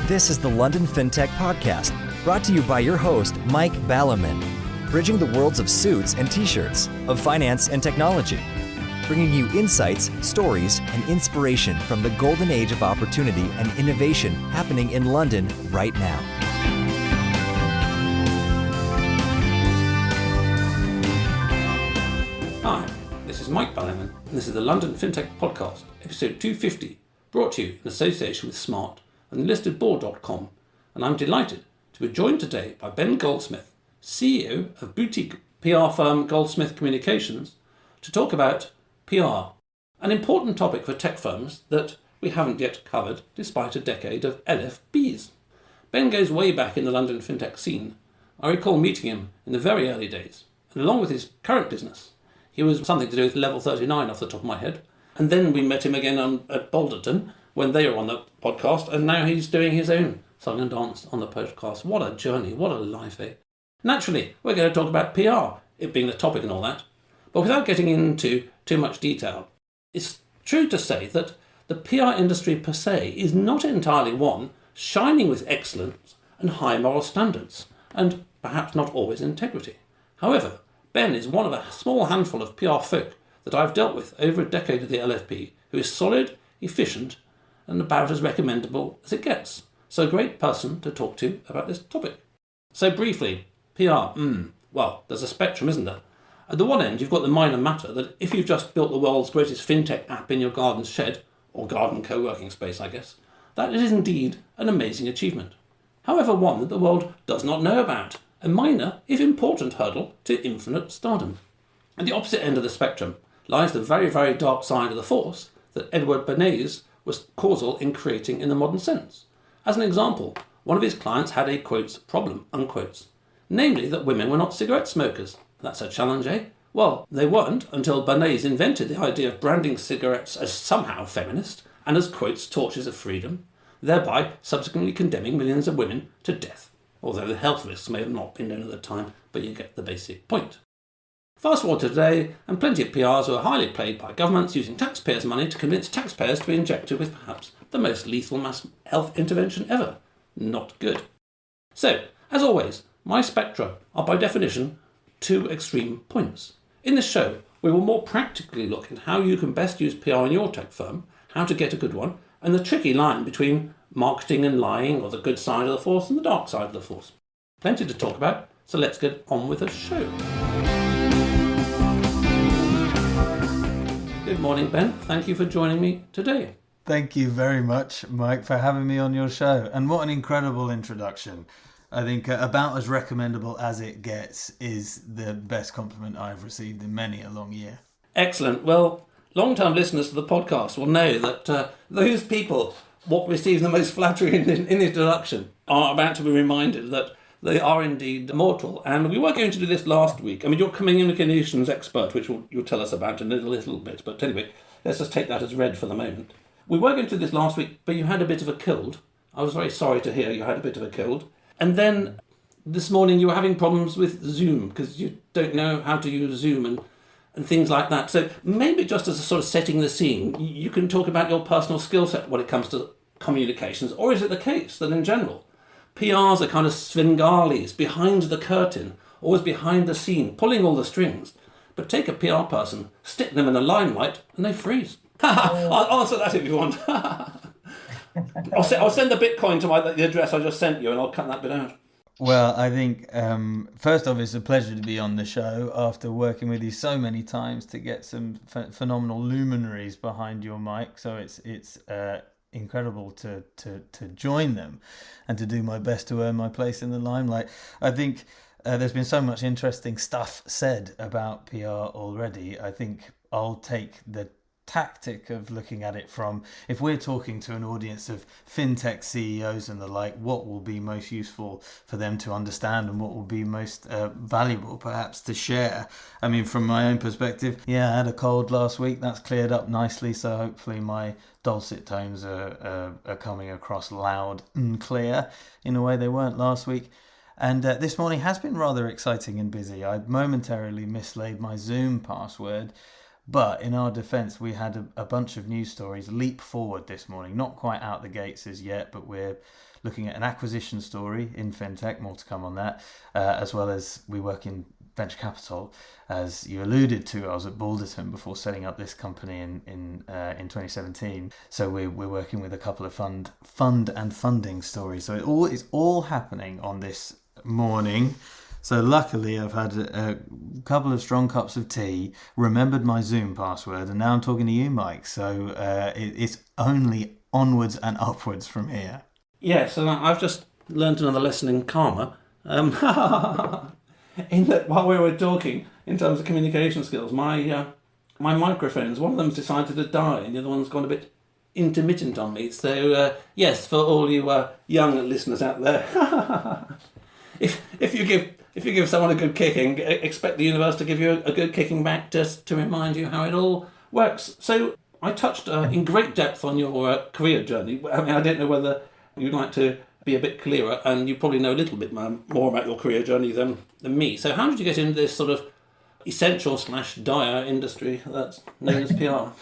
This is the London Fintech Podcast, brought to you by your host, Mike Ballerman, bridging the worlds of suits and t-shirts, of finance and technology, bringing you insights, stories, and inspiration from the golden age of opportunity and innovation happening in London right now. Hi, this is Mike Ballerman, and this is the London Fintech Podcast, episode 250, brought to you in association with Smart and listedboard.com, and I'm delighted to be joined today by Ben Goldsmith, CEO of boutique PR firm Goldsmith Communications, to talk about PR, an important topic for tech firms that we haven't yet covered despite a decade of LFPs. Ben goes way back in the London fintech scene. I recall meeting him in the very early days, and along with his current business, he was something to do with Level 39 off the top of my head, and then we met him again at Balderton when they were on the podcast, and now he's doing his own song and dance on the podcast. What a journey, what a life, eh? Naturally, we're going to talk about PR, it being the topic and all that, but without getting into too much detail, it's true to say that the PR industry per se is not entirely one shining with excellence and high moral standards, and perhaps not always integrity. However, Ben is one of a small handful of PR folk that I've dealt with over a decade of the LFP who is solid, efficient, and about as recommendable as it gets. So a great person to talk to about this topic. So briefly, PR, well, there's a spectrum, isn't there? At the one end, you've got the minor matter that if you've just built the world's greatest fintech app in your garden shed, or garden co-working space, I guess, that is indeed an amazing achievement. However, one that the world does not know about, a minor, if important, hurdle to infinite stardom. At the opposite end of the spectrum lies the very, very dark side of the force that Edward Bernays was causal in creating in the modern sense. As an example, one of his clients had a, quotes, problem, unquotes, namely that women were not cigarette smokers. That's a challenge, eh? Well, they weren't until Bernays invented the idea of branding cigarettes as somehow feminist and as, quotes, torches of freedom, thereby subsequently condemning millions of women to death, although the health risks may have not been known at the time, but you get the basic point. Fast forward to today, and plenty of PRs who are highly paid by governments using taxpayers' money to convince taxpayers to be injected with perhaps the most lethal mass health intervention ever. Not good. So, as always, my spectra are by definition two extreme points. In this show, we will more practically look at how you can best use PR in your tech firm, how to get a good one, and the tricky line between marketing and lying, or the good side of the force and the dark side of the force. Plenty to talk about, so let's get on with the show. Good morning, Ben. Thank you for joining me today. Thank you very much, Mike, for having me on your show. And what an incredible introduction. I think about as recommendable as it gets is the best compliment I've received in many a long year. Excellent. Well, long-term listeners to the podcast will know that those people what receive the most flattery in the introduction are about to be reminded that they are indeed mortal. And we were going to do this last week. I mean, you're a communications expert, which you'll tell us about in a little bit. But anyway, let's just take that as read for the moment. We were going to do this last week, but you had a bit of a cold. I was very sorry to hear you had a bit of a cold. And then this morning you were having problems with Zoom because you don't know how to use Zoom and things like that. So maybe just as a sort of setting the scene, you can talk about your personal skill set when it comes to communications. Or is it the case that in general, PRs are kind of Svengalis, behind the curtain, always behind the scene, pulling all the strings. But take a PR person, stick them in the limelight, and they freeze. I'll answer that if you want. I'll send the Bitcoin to the address I just sent you, and I'll cut that bit out. Well, I think, first off, it's a pleasure to be on the show after working with you so many times to get some phenomenal luminaries behind your mic. So it's incredible to join them and to do my best to earn my place in the limelight. I think there's been so much interesting stuff said about PR already. I think I'll take the tactic of looking at it from, if we're talking to an audience of fintech CEOs and the like, what will be most useful for them to understand and what will be most valuable perhaps to share. I mean, from my own perspective, I had a cold last week. That's cleared up nicely, so hopefully my dulcet tones are coming across loud and clear in a way they weren't last week. And this morning has been rather exciting and busy. I momentarily mislaid my Zoom password, But in our defence, we had a bunch of news stories leap forward this morning. Not quite out the gates as yet, but we're looking at an acquisition story in fintech, more to come on that, as well as we work in venture capital. As you alluded to, I was at Balderton before setting up this company in 2017. So we're working with a couple of fund and funding stories. So it's all happening on this morning. So luckily I've had a couple of strong cups of tea, remembered my Zoom password, and now I'm talking to you, Mike. So it's only onwards and upwards from here. Yes, and I've just learned another lesson in karma. In that while we were talking, in terms of communication skills, my microphones, one of them's decided to die and the other one's gone a bit intermittent on me. So yes, for all you young listeners out there, if you give someone a good kicking, expect the universe to give you a good kicking back, just to remind you how it all works. So I touched in great depth on your career journey. I mean, I don't know whether you'd like to be a bit clearer, and you probably know a little bit more about your career journey than me. So how did you get into this sort of essential/dire industry that's known as PR?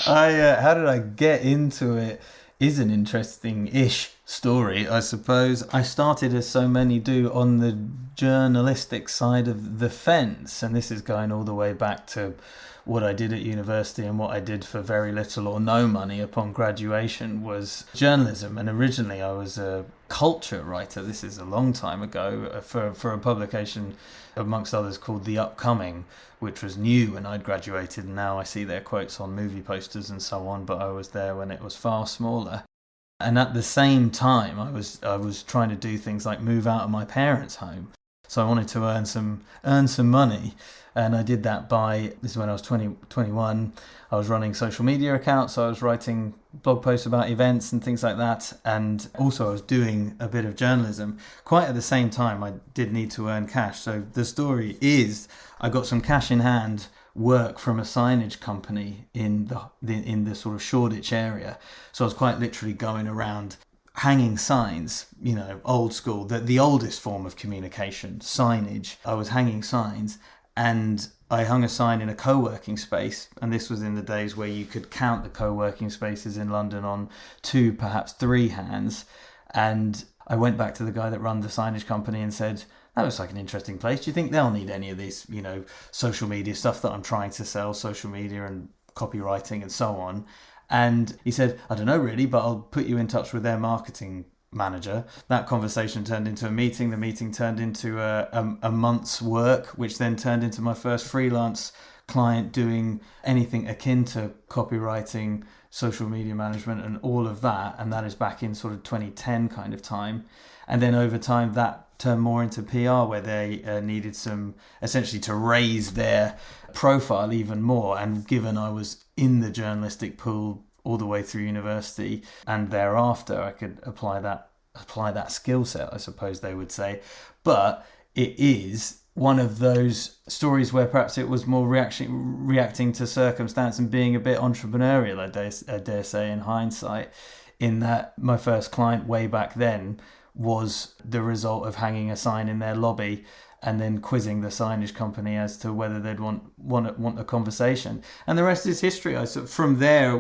How did I get into it is an interesting-ish story, I suppose. I started, as so many do, on the journalistic side of the fence, and this is going all the way back to what I did at university, and what I did for very little or no money upon graduation was journalism. And originally I was a culture writer. This is a long time ago, for a publication amongst others called The Upcoming, which was new when I'd graduated, and now I see their quotes on movie posters and so on, but I was there when it was far smaller. And at the same time I was trying to do things like move out of my parents' home. So I wanted to earn some money, and I did that this is when I was 21. I was running social media accounts, so I was writing blog posts about events and things like that, and also I was doing a bit of journalism. Quite at the same time, I did need to earn cash. So the story is, I got some cash in hand work from a signage company in the sort of Shoreditch area. So I was quite literally going around hanging signs, old school, the oldest form of communication, signage. I was hanging signs, and I hung a sign in a co-working space, and this was in the days where you could count the co-working spaces in London on 2, perhaps 3 hands. And I went back to the guy that ran the signage company and said, that looks like an interesting place. Do you think they'll need any of this, social media stuff that I'm trying to sell, social media and copywriting and so on? And he said, I don't know really, but I'll put you in touch with their marketing manager. That conversation turned into a meeting. The meeting turned into a month's work, which then turned into my first freelance client doing anything akin to copywriting, social media management and all of that. And that is back in sort of 2010 kind of time. And then over time that turned more into PR, where they needed essentially to raise their profile even more. And given I was in the journalistic pool all the way through university and thereafter, I could apply that skill set, I suppose they would say. But it is one of those stories where perhaps it was more reacting to circumstance and being a bit entrepreneurial, I dare say, in hindsight, in that my first client way back then was the result of hanging a sign in their lobby and then quizzing the signage company as to whether they'd want a conversation. And the rest is history. From there,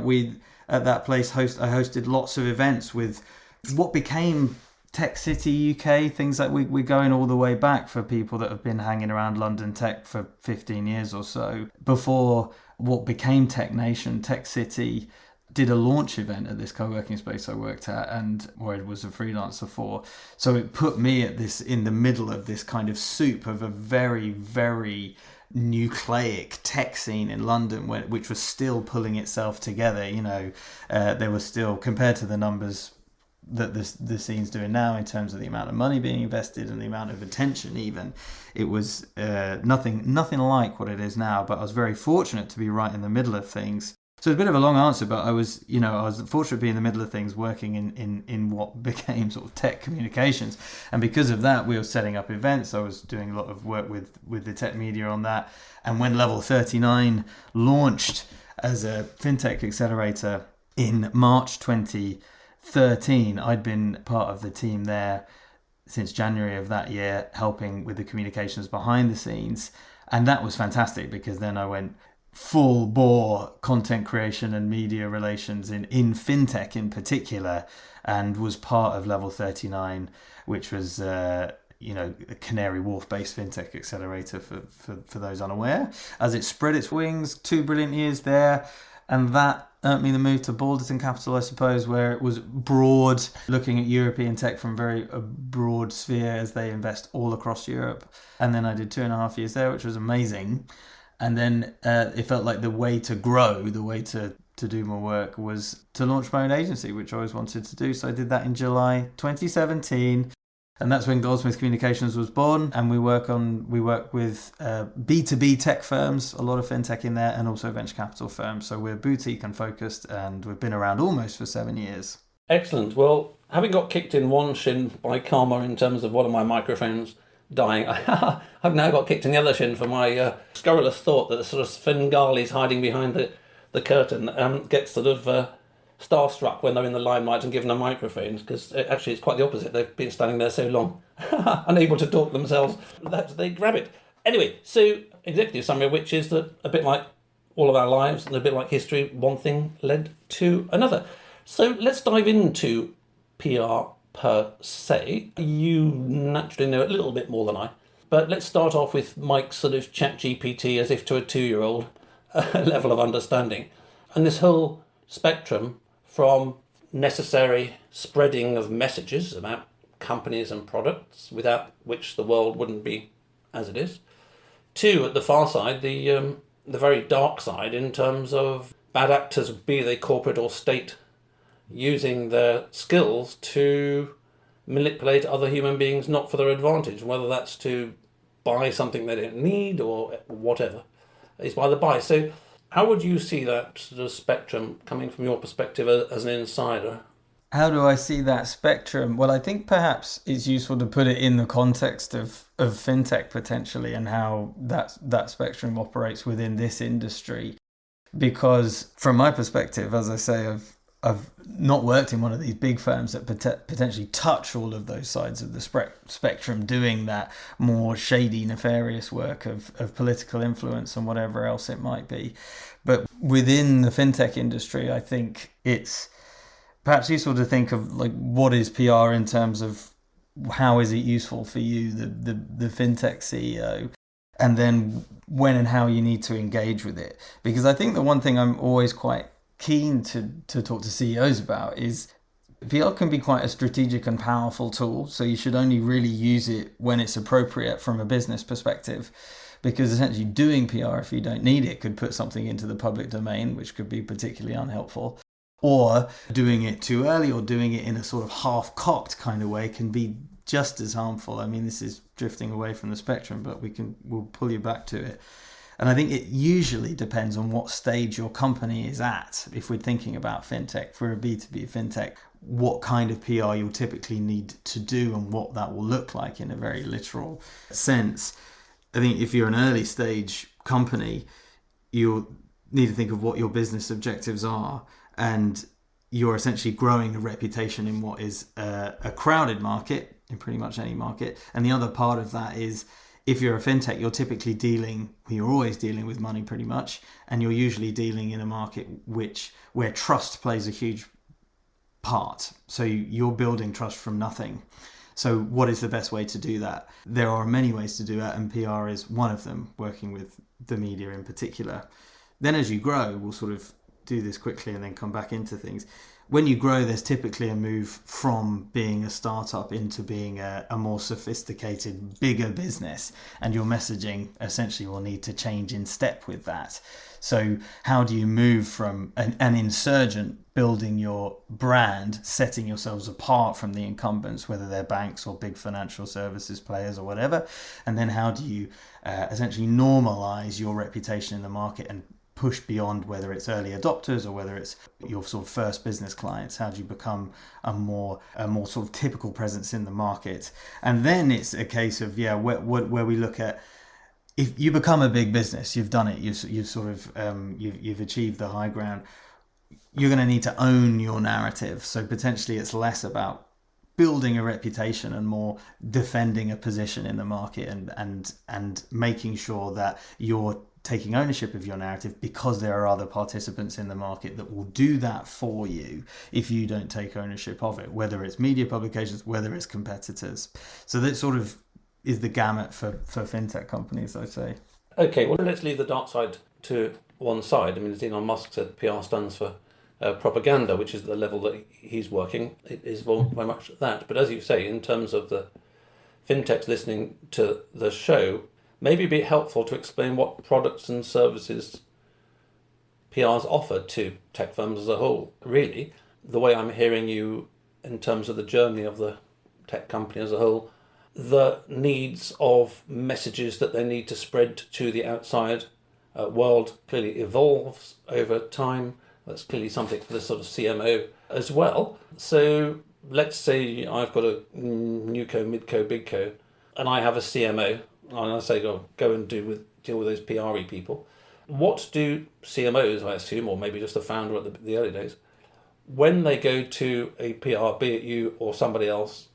at that place, I hosted lots of events with what became Tech City UK, things like we're going all the way back for people that have been hanging around London Tech for 15 years or so. Before what became Tech Nation, Tech City did a launch event at this co-working space I worked at, and where I was a freelancer for. So it put me in the middle of this kind of soup of a very, very nucleic tech scene in London, which was still pulling itself together. There was still, compared to the numbers that the scene's doing now in terms of the amount of money being invested and the amount of attention, even, it was nothing like what it is now. But I was very fortunate to be right in the middle of things. So it's a bit of a long answer, but I was fortunate to be in the middle of things, working in what became sort of tech communications. And because of that, we were setting up events. I was doing a lot of work with the tech media on that. And when Level 39 launched as a fintech accelerator in March 2013, I'd been part of the team there since January of that year, helping with the communications behind the scenes. And that was fantastic, because then I went full bore content creation and media relations in fintech in particular, and was part of Level 39, which was a Canary Wharf based fintech accelerator for those unaware. As it spread its wings, 2 brilliant years there, and that earned me the move to Balderton Capital, I suppose, where it was broad, looking at European tech from a broad sphere as they invest all across Europe. And then I did 2.5 years there, which was amazing. And then it felt like the way to grow, the way to do more work, was to launch my own agency, which I always wanted to do. So I did that in July 2017. And that's when Goldsmith Communications was born. And we work with B2B tech firms, a lot of fintech in there, and also venture capital firms. So we're boutique and focused, and we've been around almost for 7 years. Excellent. Well, having got kicked in one shin by karma in terms of one of my microphones dying, I've now got kicked in the other shin for my scurrilous thought that the sort of Svengalis hiding behind the curtain get sort of starstruck when they're in the limelight and given a microphone, because actually it's quite the opposite. They've been standing there so long, unable to talk themselves, that they grab it. Anyway, so executive summary, which is that a bit like all of our lives and a bit like history, one thing led to another. So let's dive into PR per se. You naturally know a little bit more than I, but let's start off with Mike's sort of chat GPT as if to a 2-year-old level of understanding. And this whole spectrum from necessary spreading of messages about companies and products, without which the world wouldn't be as it is, to, at the far side, the very dark side in terms of bad actors, be they corporate or state, using their skills to manipulate other human beings not for their advantage, whether that's to buy something they don't need or whatever is by the by. So how would you see that sort of spectrum coming from your perspective as an insider? How do I see that spectrum? Well, I think perhaps it's useful to put it in the context of fintech potentially, and how that spectrum operates within this industry. Because from my perspective, as I say, I've not worked in one of these big firms that potentially touch all of those sides of the spectrum, doing that more shady, nefarious work of political influence and whatever else it might be. But within the fintech industry, I think it's perhaps useful to think of like, what is PR in terms of how is it useful for you, the fintech CEO, and then when and how you need to engage with it. Because I think the one thing I'm always quite keen to talk to CEOs about is PR can be quite a strategic and powerful tool, so you should only really use it when it's appropriate from a business perspective, because essentially doing PR if you don't need it could put something into the public domain, which could be particularly unhelpful, or doing it too early or doing it in a sort of half-cocked kind of way can be just as harmful. I mean, this is drifting away from the spectrum, but we'll pull you back to it. And I think it usually depends on what stage your company is at. If we're thinking about fintech, for a B2B fintech, what kind of PR you'll typically need to do and what that will look like in a very literal sense. I think if you're an early stage company, you'll need to think of what your business objectives are, and you're essentially growing a reputation in what is a crowded market, in pretty much any market. And the other part of that is, if you're a fintech, you're always dealing with money pretty much, and you're usually dealing in a market where trust plays a huge part. So you're building trust from nothing. So what is the best way to do that? There are many ways to do that, and PR is one of them, working with the media in particular. Then as you grow, we'll sort of do this quickly and then come back into things. When you grow, there's typically a move from being a startup into being a more sophisticated, bigger business, and your messaging essentially will need to change in step with that. So how do you move from an insurgent, building your brand, setting yourselves apart from the incumbents, whether they're banks or big financial services players or whatever, and then how do you essentially normalize your reputation in the market and push beyond, whether it's early adopters or whether it's your sort of first business clients? How do you become a more sort of typical presence in the market? And then it's a case of where we look at, if you become a big business, you've done it, you've sort of you've achieved the high ground, you're going to need to own your narrative. So potentially it's less about building a reputation and more defending a position in the market and making sure that your taking ownership of your narrative, because there are other participants in the market that will do that for you if you don't take ownership of it, whether it's media publications, whether it's competitors. So that sort of is the gamut for fintech companies, I'd say. Okay, well, let's leave the dark side to one side. I mean, as Elon Musk said, PR stands for propaganda, which is the level that he's working. It is very much that. But as you say, in terms of the fintechs listening to the show, maybe it'd be helpful to explain what products and services PRs offer to tech firms as a whole. Really, the way I'm hearing you in terms of the journey of the tech company as a whole, the needs of messages that they need to spread to the outside world clearly evolves over time. That's clearly something for the sort of CMO as well. So let's say I've got a newco, midco, bigco, and I have a CMO, and I say go and deal with those PRE people. What do CMOs, I assume, or maybe just the founder at the early days, when they go to a PR, be it you or somebody else,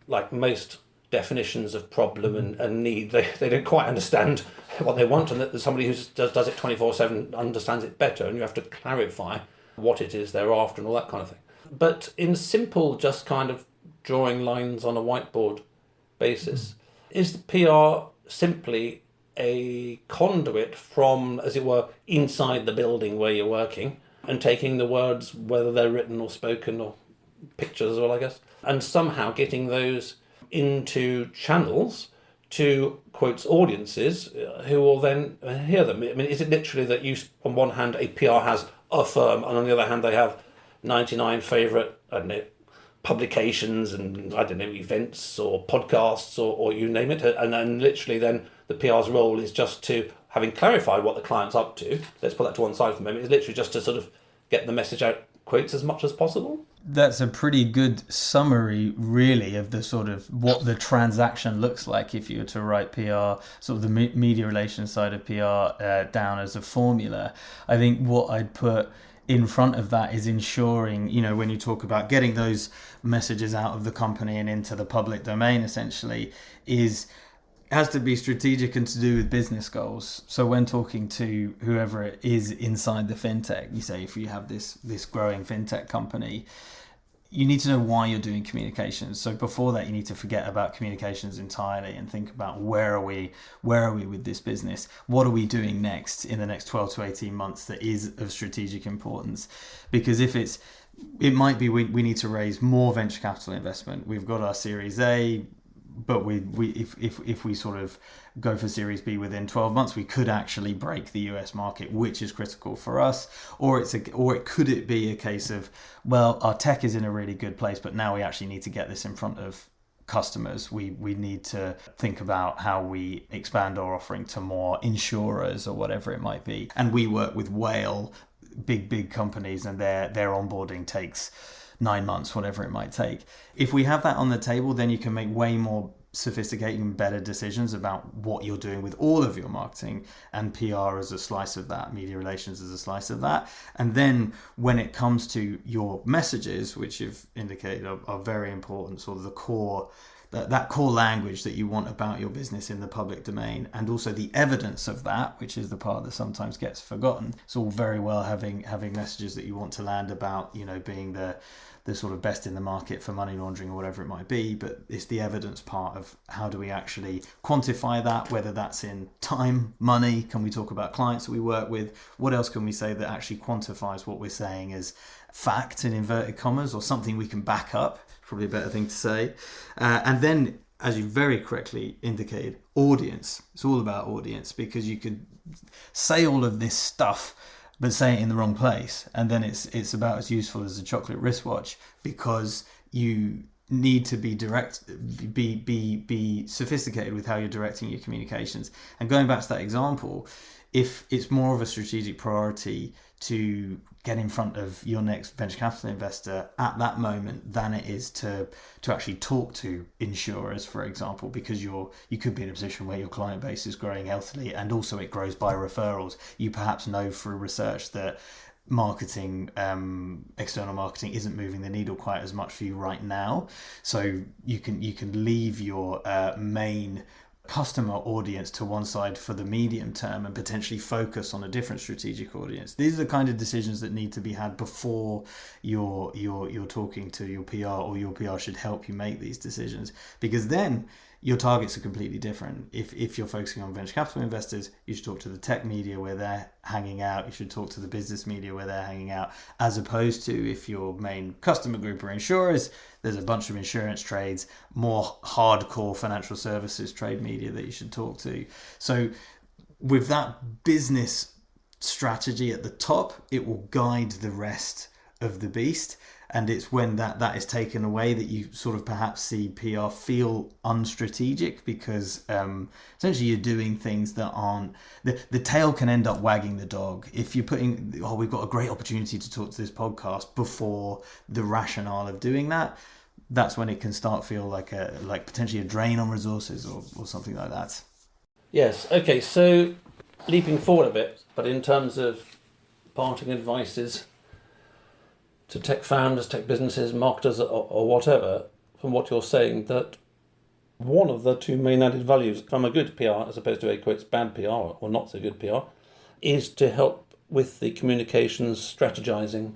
like most definitions of problem and need, they don't quite understand what they want, and that somebody who does it 24/7 understands it better, and you have to clarify what it is they're after and all that kind of thing. But in simple, just kind of drawing lines on a whiteboard basis, is the PR simply a conduit from, as it were, inside the building where you're working, and taking the words, whether they're written or spoken or pictures as well, I guess, and somehow getting those into channels to, quotes, audiences who will then hear them? I mean, is it literally that you, on one hand, a PR has a firm, and on the other hand, they have 99 favourite, I don't know, publications and, I don't know, events or podcasts or you name it, and then literally then the PR's role is just to, having clarified what the client's up to, let's put that to one side for a moment, is literally just to sort of get the message out, quotes, as much as possible? That's a pretty good summary, really, of the sort of what the transaction looks like if you were to write PR, sort of the media relations side of PR down as a formula. I think what I'd put in front of that is ensuring, when you talk about getting those messages out of the company and into the public domain, essentially, has to be strategic and to do with business goals. So when talking to whoever it is inside the fintech, you say, if you have this growing fintech company, you need to know why you're doing communications. So before that, you need to forget about communications entirely and think about where are we with this business? What are we doing next in the next 12 to 18 months that is of strategic importance? Because if it might be we need to raise more venture capital investment. We've got our Series A, but if we sort of go for Series B within 12 months, we could actually break the US market, which is critical for us. Or could it be a case of, well, our tech is in a really good place, but now we actually need to get this in front of customers. We need to think about how we expand our offering to more insurers or whatever it might be. And we work with whale, big companies, and their onboarding takes 9 months, whatever it might take. If we have that on the table, then you can make way more sophisticated and better decisions about what you're doing with all of your marketing, and PR as a slice of that, media relations as a slice of that. And then when it comes to your messages, which you've indicated are very important, sort of the core, that core language that you want about your business in the public domain, and also the evidence of that, which is the part that sometimes gets forgotten. It's all very well having messages that you want to land about, being the sort of best in the market for money laundering or whatever it might be, but it's the evidence part of how do we actually quantify that, whether that's in time, money, can we talk about clients that we work with, what else can we say that actually quantifies what we're saying as fact in inverted commas, or something we can back up, probably a better thing to say. And then, as you very correctly indicated, audience. It's all about audience, because you could say all of this stuff but say it in the wrong place, and then it's about as useful as a chocolate wristwatch, because you need to be sophisticated with how you're directing your communications. And going back to that example, if it's more of a strategic priority to get in front of your next venture capital investor at that moment than it is to actually talk to insurers, for example, because you could be in a position where your client base is growing healthily, and also it grows by referrals. You perhaps know through research that marketing, external marketing, isn't moving the needle quite as much for you right now, so you can leave your main customer audience to one side for the medium term and potentially focus on a different strategic audience. These are the kind of decisions that need to be had before you're talking to your PR, or your PR should help you make these decisions, because then your targets are completely different. If you're focusing on venture capital investors, you should talk to the tech media where they're hanging out. You should talk to the business media where they're hanging out, as opposed to if your main customer group are insurers, there's a bunch of insurance trades, more hardcore financial services trade media that you should talk to. So with that business strategy at the top, it will guide the rest of the beast. And it's when that is taken away that you sort of perhaps see PR feel unstrategic, because essentially you're doing things that aren't... The tail can end up wagging the dog. If you're putting, we've got a great opportunity to talk to this podcast before the rationale of doing that, that's when it can start feel like potentially a drain on resources or something like that. Yes, okay, so leaping forward a bit, but in terms of parting advices to tech founders, tech businesses, marketers, or whatever, from what you're saying, that one of the two main added values from a good PR, as opposed to a quotes bad PR or not so good PR, is to help with the communications strategizing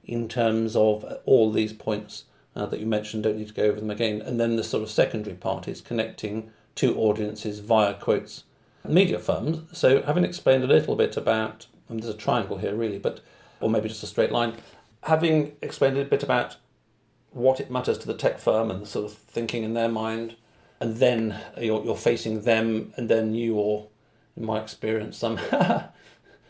in terms of all these points that you mentioned. Don't need to go over them again. And then the sort of secondary part is connecting to audiences via quotes media firms. So having explained a little bit about, and there's a triangle here really, but or maybe just a straight line, having explained a bit about what it matters to the tech firm and the sort of thinking in their mind, and then you're facing them, and then you, or in my experience, some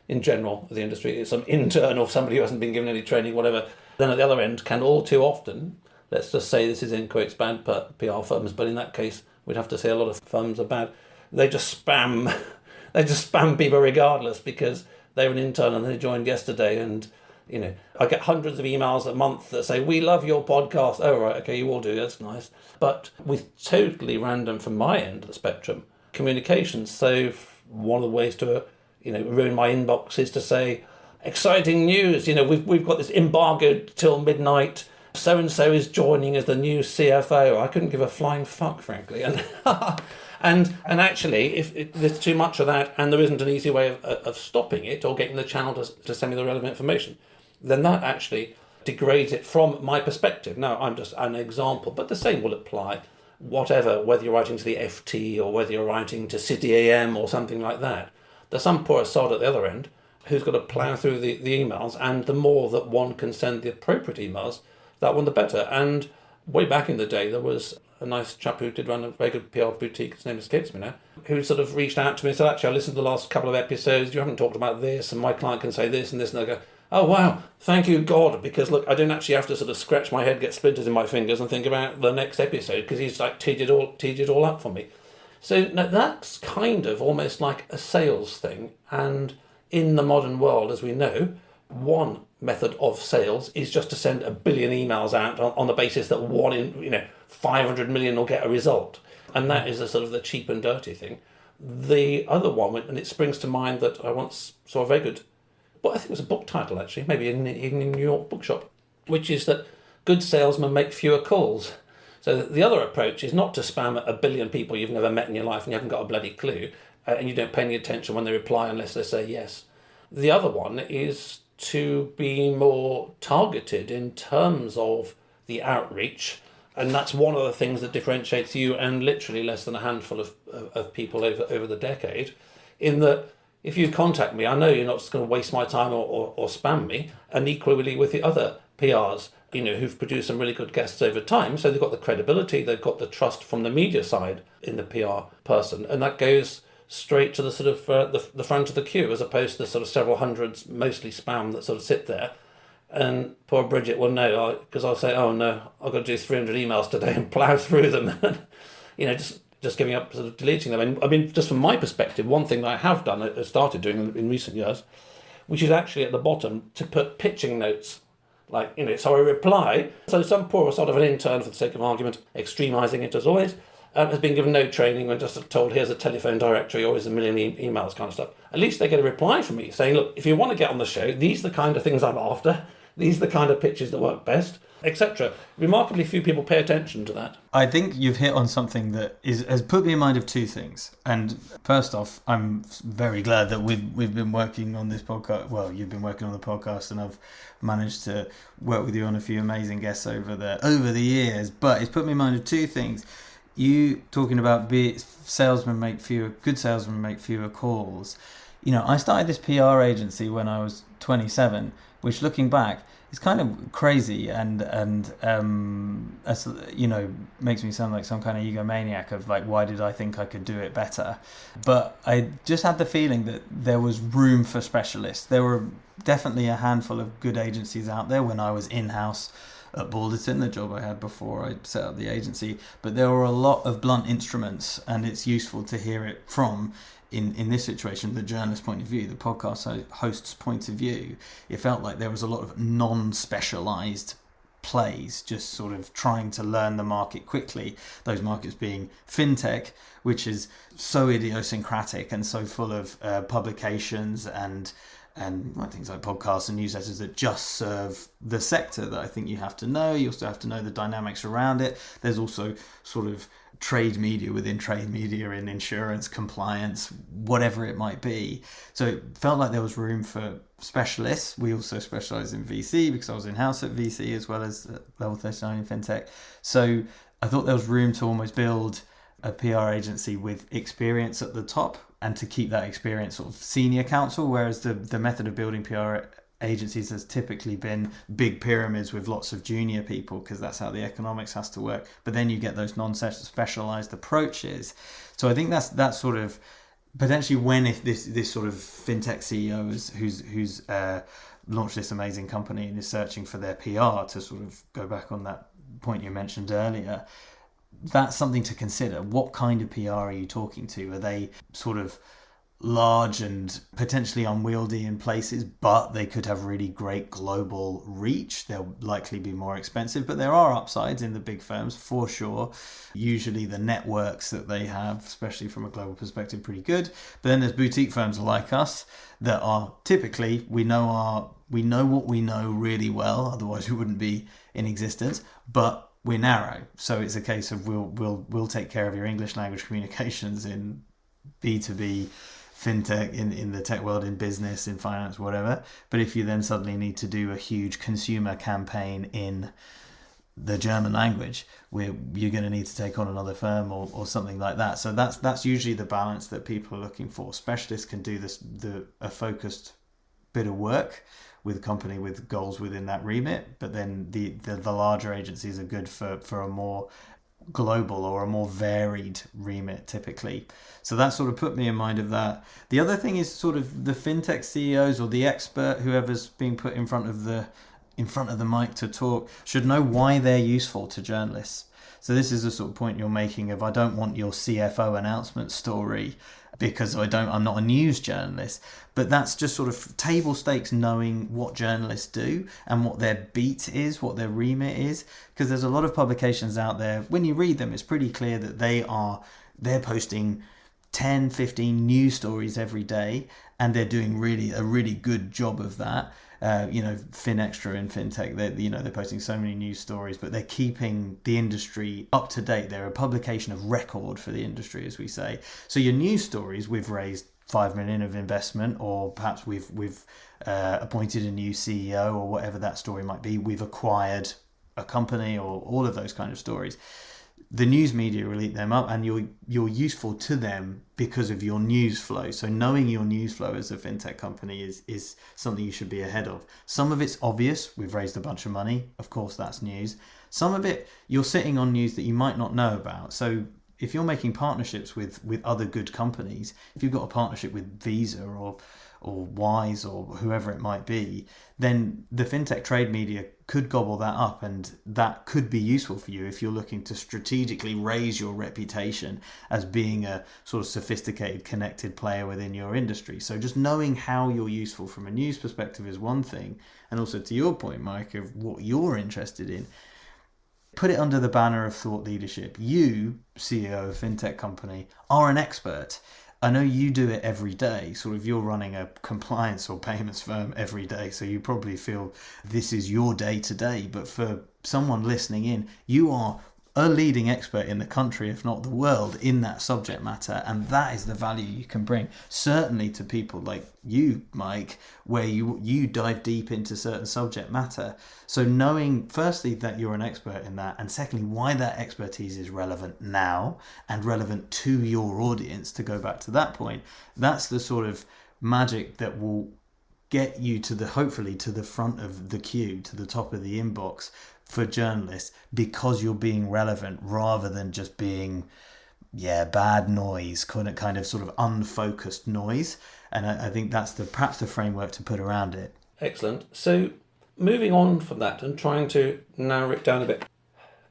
in general of the industry, some intern or somebody who hasn't been given any training, whatever, then at the other end can all too often, let's just say this is in quotes bad PR firms, but in that case we'd have to say a lot of firms are bad. They just spam people regardless because they're an intern and they joined yesterday, and you know, I get hundreds of emails a month that say, we love your podcast. Oh, right, okay, you all do, that's nice. But with totally random, from my end of the spectrum, communications. So one of the ways to, ruin my inbox is to say, exciting news, we've got this embargoed till midnight. So-and-so is joining as the new CFO. I couldn't give a flying fuck, frankly. And actually, if there's too much of that and there isn't an easy way of stopping it or getting the channel to send me the relevant information, then that actually degrades it from my perspective. Now, I'm just an example, but the same will apply, whatever, whether you're writing to the FT or whether you're writing to City AM or something like that. There's some poor sod at the other end who's got to plough through the emails, and the more that one can send the appropriate emails, that one the better. And way back in the day, there was a nice chap who did run a very good PR boutique, his name escapes me now, who sort of reached out to me and said, actually, I listened to the last couple of episodes, you haven't talked about this, and my client can say this and this, and I go, oh wow, thank you God, because look, I don't actually have to sort of scratch my head, get splinters in my fingers and think about the next episode, because he's like teed it all up for me. So now that's kind of almost like a sales thing, and in the modern world, as we know, one method of sales is just to send 1 billion emails out on the basis that 1 in 500 million will get a result, and that is a sort of the cheap and dirty thing. The other one, and it springs to mind that I once saw a very good, I think it was a book title actually, maybe in New York bookshop, which is that good salesmen make fewer calls. So the other approach is not to spam 1 billion people you've never met in your life and you haven't got a bloody clue, and you don't pay any attention when they reply unless they say yes. The other one is to be more targeted in terms of the outreach, and that's one of the things that differentiates you and literally less than a handful of people over the decade, in that if you contact me, I know you're not just going to waste my time or spam me, and equally with the other PRs, who've produced some really good guests over time, so they've got the credibility, they've got the trust from the media side in the PR person, and that goes straight to the sort of the front of the queue, as opposed to the sort of several hundreds, mostly spam, that sort of sit there. And poor Bridget will know, because I'll say, oh no, I've got to do 300 emails today and plough through them, just giving up, sort of deleting them. I mean, just from my perspective, one thing that I have done, I started doing in recent years, which is actually at the bottom to put pitching notes, like, so I reply. So some poor sort of an intern, for the sake of argument, extremising it as always, has been given no training when just told, here's a telephone directory, or here's 1 million emails kind of stuff. At least they get a reply from me saying, look, if you want to get on the show, these are the kind of things I'm after. these are the kind of pitches that work best, etc. Remarkably few people pay attention to that. I think you've hit on something that has put me in mind of two things. And first off, I'm very glad that we've been working on this podcast. Well, you've been working on the podcast, and I've managed to work with you on a few amazing guests over the years. But it's put me in mind of two things. You talking about good salesmen make fewer calls. You know, I started this PR agency when I was 27, which looking back is kind of crazy and you know, makes me sound like some kind of egomaniac of like, why did I think I could do it better? But I just had the feeling that there was room for specialists. There were definitely a handful of good agencies out there when I was in-house at Balderton, the job I had before I set up the agency, but there were a lot of blunt instruments, and it's useful to hear it from, in this situation, the journalist point of view, the podcast host's point of view. It felt like there was a lot of non-specialised plays, just sort of trying to learn the market quickly. Those markets being fintech, which is so idiosyncratic and so full of publications and things like podcasts and newsletters that just serve the sector, that I think you have to know. You also have to know the dynamics around it. There's also sort of trade media within trade media in insurance, compliance, whatever it might be. So it felt like there was room for specialists. We also specialise in VC because I was in-house at VC as well as Level 39 in fintech. So I thought there was room to almost build a PR agency with experience at the top and to keep that experience sort of senior counsel, whereas the method of building PR agencies has typically been big pyramids with lots of junior people, because that's how the economics has to work. But then you get those non-specialized approaches. So I think that's sort of potentially when, if this sort of fintech CEO who's launched this amazing company and is searching for their PR, to sort of go back on that point you mentioned earlier, that's something to consider. What kind of PR are you talking to? Are they sort of large and potentially unwieldy in places, but they could have really great global reach? They'll likely be more expensive, but there are upsides in the big firms for sure. Usually the networks that they have, especially from a global perspective, pretty good. But then there's boutique firms like us that are typically, we know what we know really well, otherwise we wouldn't be in existence, but we're narrow. So it's a case of we'll take care of your English language communications in B2B fintech, in the tech world, in business, in finance, whatever. But if you then suddenly need to do a huge consumer campaign in the German language, you're going to need to take on another firm or something like that. So that's usually the balance that people are looking for. Specialists can do a focused bit of work with a company with goals within that remit, but then the larger agencies are good for a more global or a more varied remit typically. So that sort of put me in mind of that. The other thing is sort of the fintech CEOs or the expert, whoever's being put in front of the mic to talk, should know why they're useful to journalists. So this is the sort of point you're making of, I don't want your CFO announcement story because I'm not a news journalist. But that's just sort of table stakes, knowing what journalists do and what their beat is, what their remit is. Because there's a lot of publications out there, when you read them, it's pretty clear that they're posting 10, 15 news stories every day, and they're doing a really good job of that. FinExtra in fintech, they're posting so many news stories, but they're keeping the industry up to date. They're a publication of record for the industry, as we say. So your news stories, we've raised 5 million of investment, or perhaps we've appointed a new CEO, or whatever that story might be. We've acquired a company, or all of those kind of stories. The news media will eat them up, and you're useful to them because of your news flow. So knowing your news flow as a fintech company is something you should be ahead of. Some of it's obvious. We've raised a bunch of money. Of course, that's news. Some of it, you're sitting on news that you might not know about. So if you're making partnerships with other good companies, if you've got a partnership with Visa or Wise or whoever it might be, then the fintech trade media could gobble that up, and that could be useful for you if you're looking to strategically raise your reputation as being a sort of sophisticated, connected player within your industry. So just knowing how you're useful from a news perspective is one thing, and also to your point, Mike, of what you're interested in. Put it under the banner of thought leadership. You, CEO of a fintech company, are an expert. I know you do it every day. Sort of, you're running a compliance or payments firm every day, so you probably feel this is your day to day. But for someone listening in, you are a leading expert in the country, if not the world, in that subject matter, and that is the value you can bring, certainly to people like you, Mike, where you dive deep into certain subject matter. So knowing firstly that you're an expert in that, and secondly why that expertise is relevant now and relevant to your audience, to go back to that point, that's the sort of magic that will get you to the, hopefully to the front of the queue, to the top of the inbox for journalists, because you're being relevant rather than just being bad noise, kind of sort of unfocused noise. And I think that's perhaps the framework to put around it. Excellent. So moving on from that and trying to narrow it down a bit,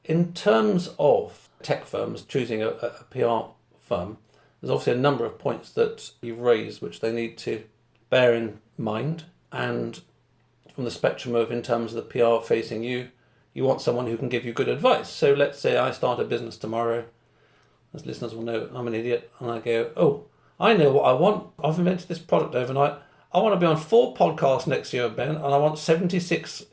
in terms of tech firms choosing a PR firm, there's obviously a number of points that you've raised which they need to bear in mind. And from the spectrum of, in terms of the PR facing you want someone who can give you good advice. So let's say I start a business tomorrow. As listeners will know, I'm an idiot. And I go, oh, I know what I want. I've invented this product overnight. I want to be on 4 podcasts next year, Ben, and I want 76,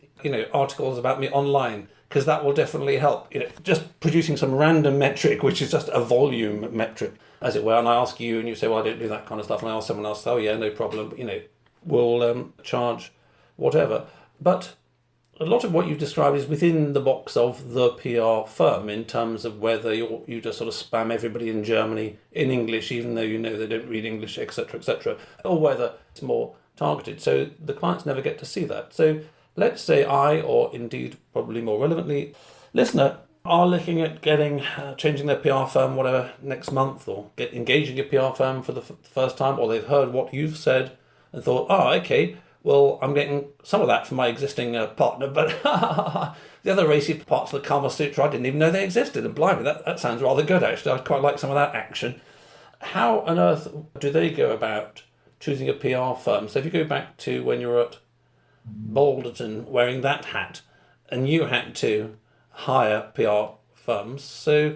articles about me online, because that will definitely help. Just producing some random metric, which is just a volume metric, as it were. And I ask you, and you say, well, I don't do that kind of stuff. And I ask someone else, oh yeah, no problem. We'll charge whatever. But a lot of what you've described is within the box of the PR firm, in terms of whether you just sort of spam everybody in Germany in English, even though they don't read English, etc., or whether it's more targeted. So the clients never get to see that. So let's say I, or indeed probably more relevantly, listener, are looking at changing their PR firm, whatever, next month, or engaging a PR firm for the first time, or they've heard what you've said and thought, okay, well, I'm getting some of that from my existing partner, but the other racy parts of the Kama Sutra, I didn't even know they existed. And blimey, that sounds rather good, actually. I'd quite like some of that action. How on earth do they go about choosing a PR firm? So if you go back to when you were at Balderton wearing that hat, and you had to hire PR firms. So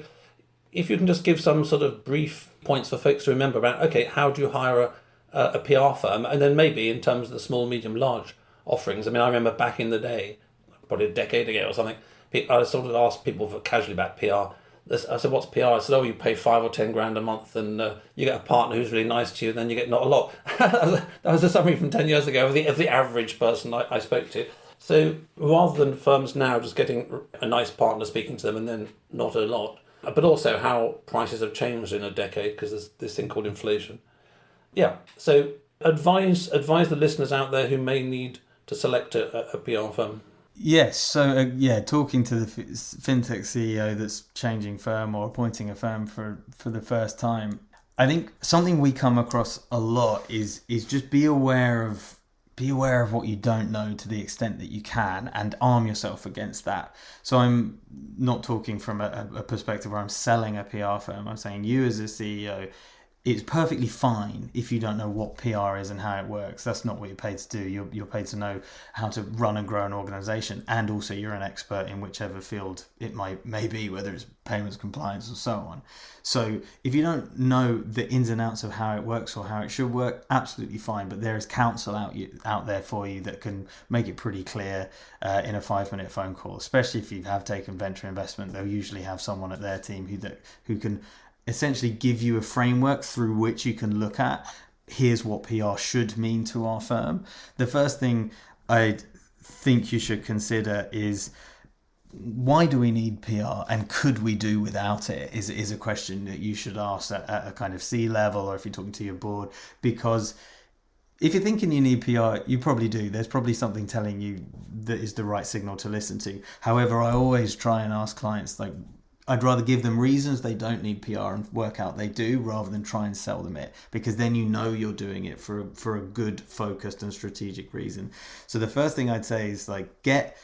if you can just give some sort of brief points for folks to remember about, okay, how do you hire a PR firm, and then maybe in terms of the small, medium, large offerings. I mean, I remember back in the day, probably a decade ago or something, I sort of asked people casually about PR. I said, what's PR? I said, you pay 5 or 10 grand a month, and you get a partner who's really nice to you, and then you get not a lot. That was a summary from 10 years ago of the average person I spoke to. So rather than firms now just getting a nice partner speaking to them and then not a lot, but also how prices have changed in a decade, because there's this thing called inflation. Yeah, so advise the listeners out there who may need to select a PR firm. Yes, so talking to the fintech CEO that's changing firm or appointing a firm for the first time, I think something we come across a lot is just be aware of what you don't know to the extent that you can, and arm yourself against that. So I'm not talking from a perspective where I'm selling a PR firm. I'm saying you as a CEO, it's perfectly fine if you don't know what PR is and how it works. That's not what you're paid to do. You're paid to know how to run and grow an organization, and also you're an expert in whichever field it may be, whether it's payments, compliance, or so on. So if you don't know the ins and outs of how it works or how it should work, absolutely fine. But there is counsel out there for you that can make it pretty clear in a 5-minute phone call. Especially if you have taken venture investment, they'll usually have someone at their team who can essentially give you a framework through which you can look at, here's what PR should mean to our firm. The first thing I think you should consider is, why do we need PR, and could we do without it, is a question that you should ask at a kind of C-level, or if you're talking to your board. Because if you're thinking you need PR, you probably do. There's probably something telling you that is the right signal to listen to. However, I always try and ask clients, I'd rather give them reasons they don't need PR and work out they do, rather than try and sell them it, because then you're doing it for a good, focused and strategic reason. So the first thing I'd say is get,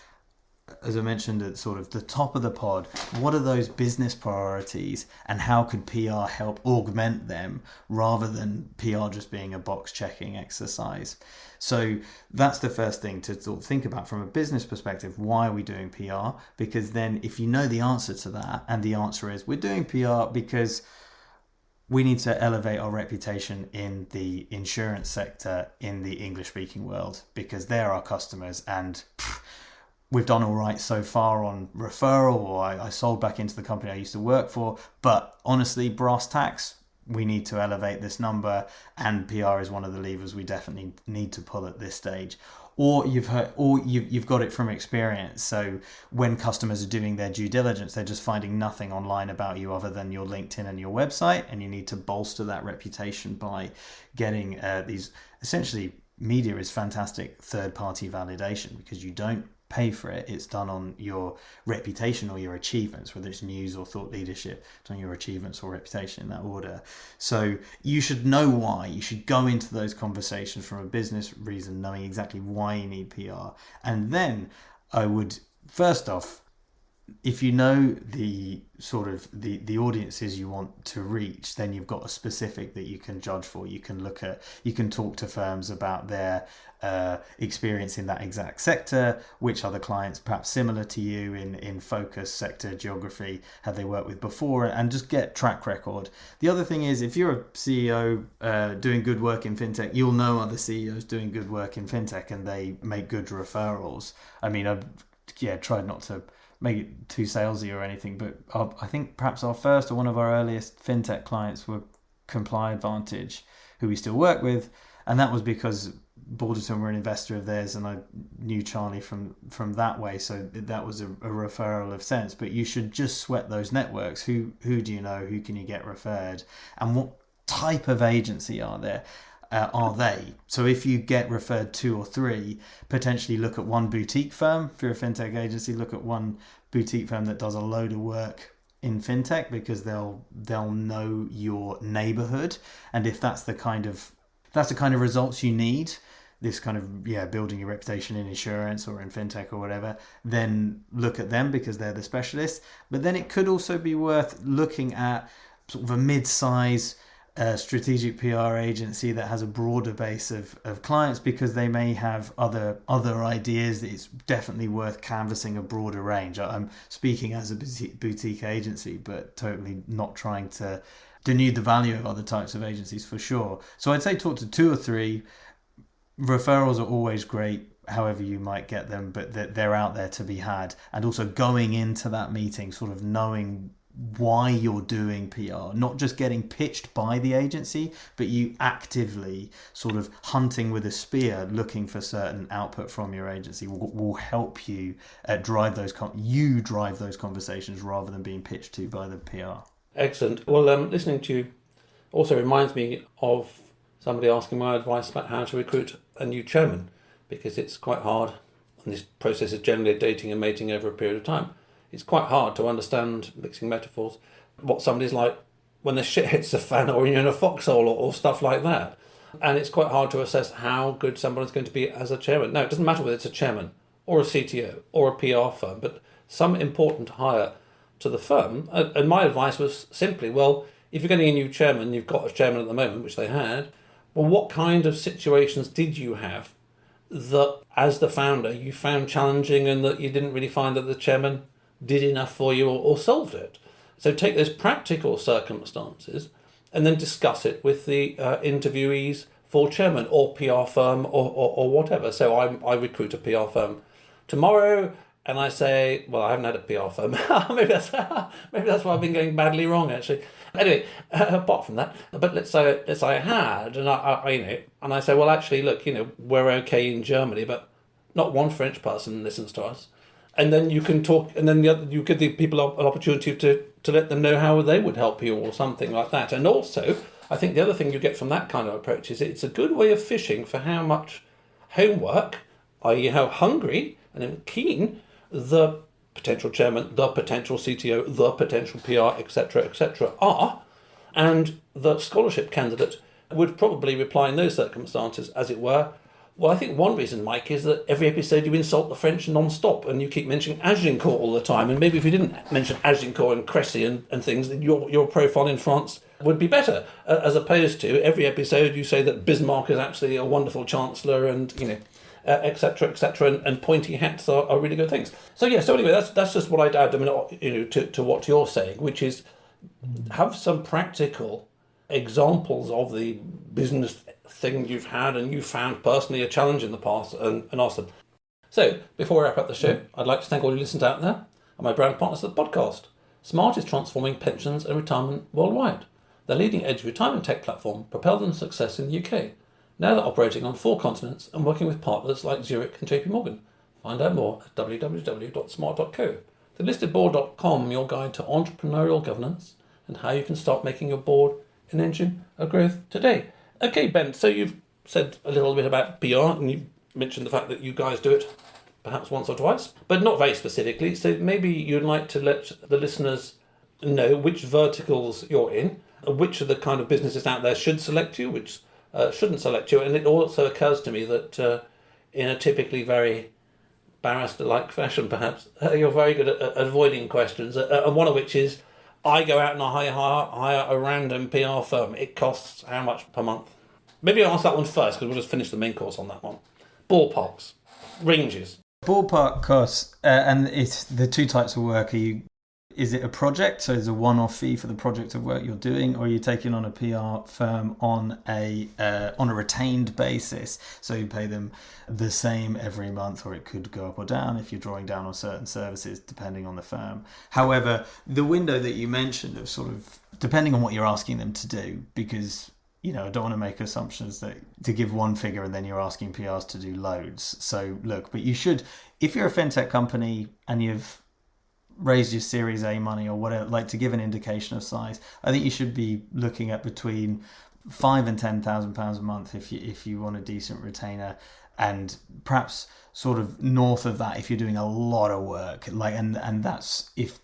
as I mentioned at sort of the top of the pod, what are those business priorities and how could PR help augment them, rather than PR just being a box checking exercise. So that's the first thing to sort of think about from a business perspective. Why are we doing PR? Because then if you know the answer to that, and the answer is we're doing PR because we need to elevate our reputation in the insurance sector in the English-speaking world, because they're our customers, and we've done all right so far on referral, or I sold back into the company I used to work for. But honestly, brass tacks, we need to elevate this number, and PR is one of the levers we definitely need to pull at this stage. Or you've got it from experience. So when customers are doing their due diligence, they're just finding nothing online about you other than your LinkedIn and your website, and you need to bolster that reputation by getting these. Essentially, media is fantastic third-party validation, because you don't pay for it. It's done on your reputation or your achievements, whether it's news or thought leadership. It's on your achievements or reputation, in that order. So you should know why. You should go into those conversations from a business reason, knowing exactly why you need PR. And then I would, first off, if you know the sort of the audiences you want to reach, then you've got a specific that you can judge for. You can talk to firms about their experience in that exact sector, which are the clients perhaps similar to you in focus, sector, geography, have they worked with before, and just get track record. The other thing is, if you're a CEO doing good work in fintech, you'll know other CEOs doing good work in fintech, and they make good referrals. I mean, I've tried not to make it too salesy or anything, but I think perhaps our first or one of our earliest fintech clients were Comply Advantage, who we still work with, and that was because Balderton were an investor of theirs, and I knew Charlie from that way, so that was a referral of sense. But you should just sweat those networks. Who do you know? Who can you get referred? And what type of agency are there? Are they? So if you get referred 2 or 3, potentially look at one boutique firm. If you're a fintech agency, look at one boutique firm that does a load of work in fintech, because they'll know your neighborhood. And if that's the kind of results you need, this kind of building your reputation in insurance or in fintech or whatever, then look at them, because they're the specialists. But then it could also be worth looking at sort of a mid-size strategic PR agency that has a broader base of clients, because they may have other ideas. It's definitely worth canvassing a broader range. I'm speaking as a boutique agency, but totally not trying to denude the value of other types of agencies, for sure. So I'd say talk to 2 or 3. Referrals are always great, however you might get them, but they're out there to be had. And also going into that meeting, sort of knowing why you're doing PR, not just getting pitched by the agency, but you actively sort of hunting with a spear, looking for certain output from your agency will help you drive those conversations rather than being pitched to by the PR. Excellent. Well, listening to you also reminds me of somebody asking my advice about how to recruit a new chairman, because it's quite hard, and this process is generally dating and mating over a period of time. It's quite hard to understand, mixing metaphors, what somebody's like when the shit hits the fan, or you're in a foxhole, or stuff like that. And it's quite hard to assess how good someone's going to be as a chairman. Now, it doesn't matter whether it's a chairman or a CTO or a PR firm, but some important hire to the firm. And my advice was simply, well, if you're getting a new chairman, you've got a chairman at the moment, which they had, well, what kind of situations did you have that, as the founder, you found challenging, and that you didn't really find that the chairman did enough for you or solved it? So take those practical circumstances and then discuss it with the interviewees for chairman or PR firm or whatever. So I recruit a PR firm tomorrow, and I say, well, I haven't had a PR firm. maybe that's why I've been going badly wrong, actually. Anyway, apart from that, but let's say I had, and I say, well, actually, look, we're okay in Germany, but not one French person listens to us. And then you can talk, and then you give the people an opportunity to let them know how they would help you, or something like that. And also, I think the other thing you get from that kind of approach is it's a good way of fishing for how much homework, i.e. how hungry and keen the potential chairman, the potential CTO, the potential PR, etc., are. And the scholarship candidate would probably reply in those circumstances, as it were. Well, I think one reason, Mike, is that every episode you insult the French non-stop, and you keep mentioning Agincourt all the time. And maybe if you didn't mention Agincourt and Cressy and things, then your profile in France would be better. As opposed to every episode you say that Bismarck is absolutely a wonderful chancellor, and etc., and pointy hats are really good things. So anyway, that's just what I'd add. To what you're saying, which is have some practical examples of the business thing you've had and you found personally a challenge in the past and ask them. So, before we wrap up the show, I'd like to thank all you listeners out there and my brand partners of the podcast. Smart is transforming pensions and retirement worldwide. Their leading-edge retirement tech platform propelled them to success in the UK. Now they're operating on 4 continents and working with partners like Zurich and JP Morgan. Find out more at www.smart.co. Thelistedboard.com, your guide to entrepreneurial governance and how you can start making your board an engine of growth today. Okay, Ben, so you've said a little bit about PR and you mentioned the fact that you guys do it perhaps once or twice, but not very specifically. So maybe you'd like to let the listeners know which verticals you're in, which of the kind of businesses out there should select you, which shouldn't select you. And it also occurs to me that in a typically very barrister-like fashion, perhaps, you're very good at avoiding questions, and one of which is, I go out and I hire a random PR firm. It costs how much per month? Maybe I'll ask that one first, because we'll just finish the main course on that one. Ballparks, ranges. Ballpark costs, and it's the 2 types of work. Is it a project, so there's a one-off fee for the project of work you're doing, or are you taking on a PR firm on a retained basis, so you pay them the same every month, or it could go up or down if you're drawing down on certain services depending on the firm. However, the window that you mentioned of sort of depending on what you're asking them to do, because I don't want to make assumptions that to give one figure and then you're asking PRs to do loads. So look, but you should, if you're a fintech company and you've raised your Series A money or whatever, like to give an indication of size, I think you should be looking at between £5,000 and £10,000 a month if you want a decent retainer, and perhaps sort of north of that if you're doing a lot of work. And that's if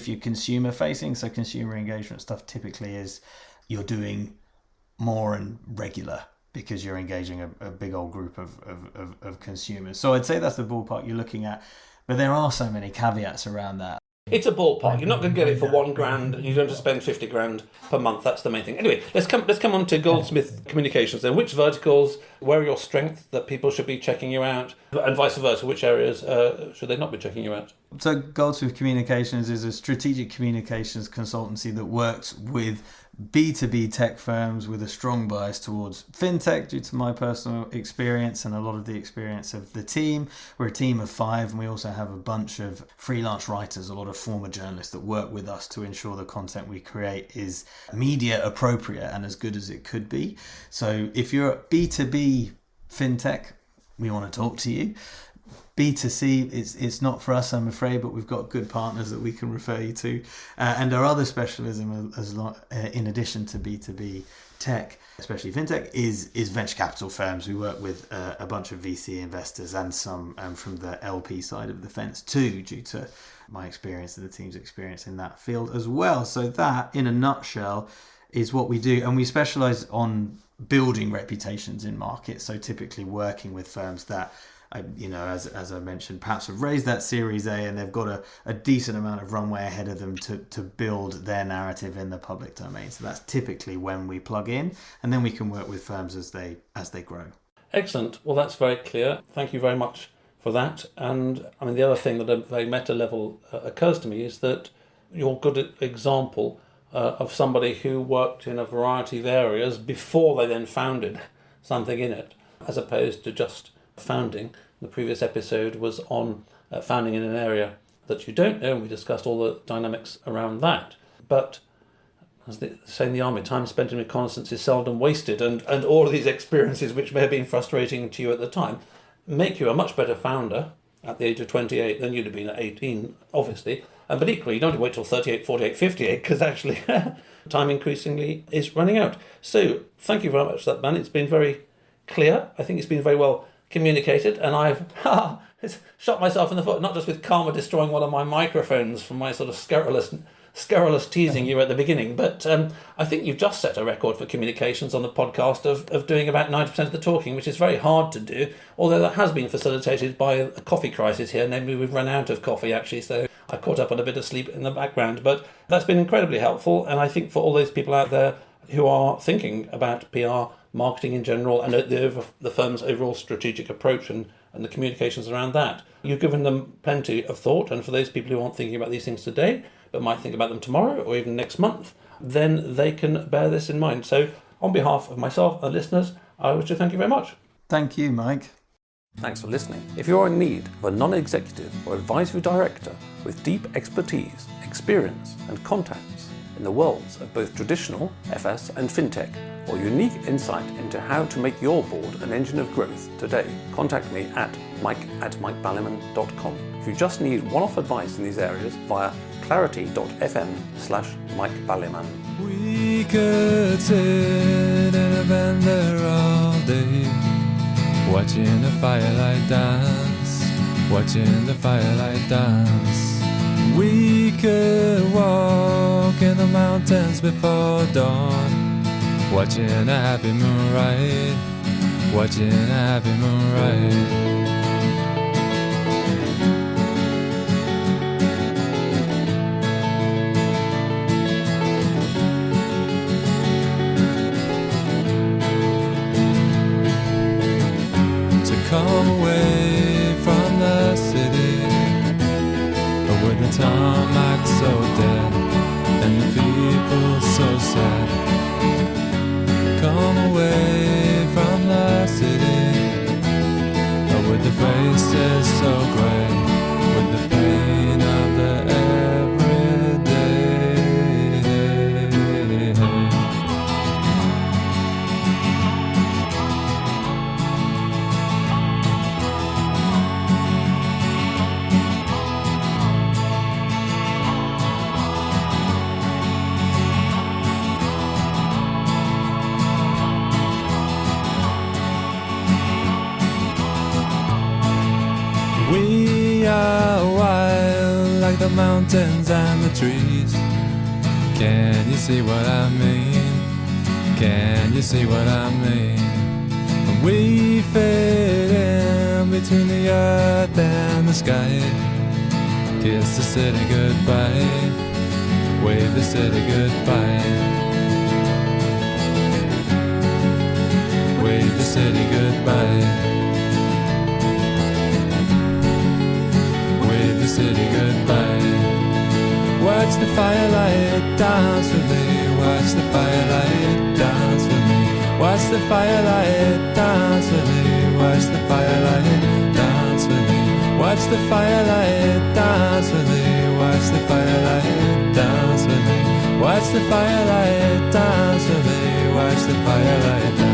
you're consumer facing, so consumer engagement stuff typically is you're doing more and regular because you're engaging a big old group of consumers. So I'd say that's the ballpark you're looking at. But there are so many caveats around that. It's a ballpark. You're not going to get it for £1,000. You don't have to spend 50 grand per month. That's the main thing. Anyway, let's come on to Goldsmith Communications. Then, which verticals? Where are your strengths that people should be checking you out, and vice versa? Which areas should they not be checking you out? So, Goldsmith Communications is a strategic communications consultancy that works with B2B tech firms with a strong bias towards fintech due to my personal experience and a lot of the experience of the team. We're a team of 5 and we also have a bunch of freelance writers, a lot of former journalists that work with us to ensure the content we create is media appropriate and as good as it could be. So if you're a B2B fintech, we want to talk to you. B2C, it's not for us, I'm afraid, but we've got good partners that we can refer you to. And our other specialism, in addition to B2B tech, especially fintech, is venture capital firms. We work with a bunch of VC investors and some from the LP side of the fence too, due to my experience and the team's experience in that field as well. So that, in a nutshell, is what we do. And we specialize on building reputations in markets. So typically working with firms that, as I mentioned, perhaps have raised that Series A and they've got a decent amount of runway ahead of them to build their narrative in the public domain. So that's typically when we plug in, and then we can work with firms as they grow. Excellent. Well, that's very clear. Thank you very much for that. And I mean, the other thing that at a very meta level occurs to me is that you're a good example of somebody who worked in a variety of areas before they then founded something in it, as opposed to just founding. The previous episode was on founding in an area that you don't know, and we discussed all the dynamics around that. But as they say in the army, time spent in reconnaissance is seldom wasted, and all of these experiences, which may have been frustrating to you at the time, make you a much better founder at the age of 28 than you'd have been at 18, obviously. But equally, you don't have to wait till 38, 48, 58, because actually time increasingly is running out. So thank you very much for that, man. It's been very clear. I think it's been very well communicated, and I've shot myself in the foot, not just with karma destroying one of my microphones from my sort of scurrilous teasing you at the beginning, but I think you've just set a record for communications on the podcast of doing about 90% of the talking, which is very hard to do, although that has been facilitated by a coffee crisis here. Namely, we've run out of coffee, actually, so I caught up on a bit of sleep in the background, but that's been incredibly helpful. And I think for all those people out there who are thinking about PR, marketing in general, and the firm's overall strategic approach and the communications around that, you've given them plenty of thought. And for those people who aren't thinking about these things today, but might think about them tomorrow or even next month, then they can bear this in mind. So on behalf of myself and listeners, I wish to thank you very much. Thank you, Mike. Thanks for listening. If you're in need of a non-executive or advisory director with deep expertise, experience and contacts in the worlds of both traditional FS and fintech, or unique insight into how to make your board an engine of growth today, contact me at mike@mikeballiman.com. If you just need one-off advice in these areas, via clarity.fm/mikeballiman. We could sit in a bender all day, watching the firelight dance, watching the firelight dance. We could walk in the mountains before dawn, watching a happy moon ride, watching a happy moon ride. Come away from the city, with the tarmac so dead and the people so sad. Come away from the city, with the faces so grey, with the pain of the everyday. We are wild like the mountains and the trees. Can you see what I mean? Can you see what I mean? We fit in between the earth and the sky. Kiss the city goodbye, wave the city goodbye. Wave the city goodbye. The city goodbye. Watch the firelight dance with me. Watch the firelight dance with me. Watch the firelight dance with me. Watch the firelight dance with me. Watch the firelight dance with me. Watch the firelight dance with me. Watch the firelight dance with me. Watch the firelight dance.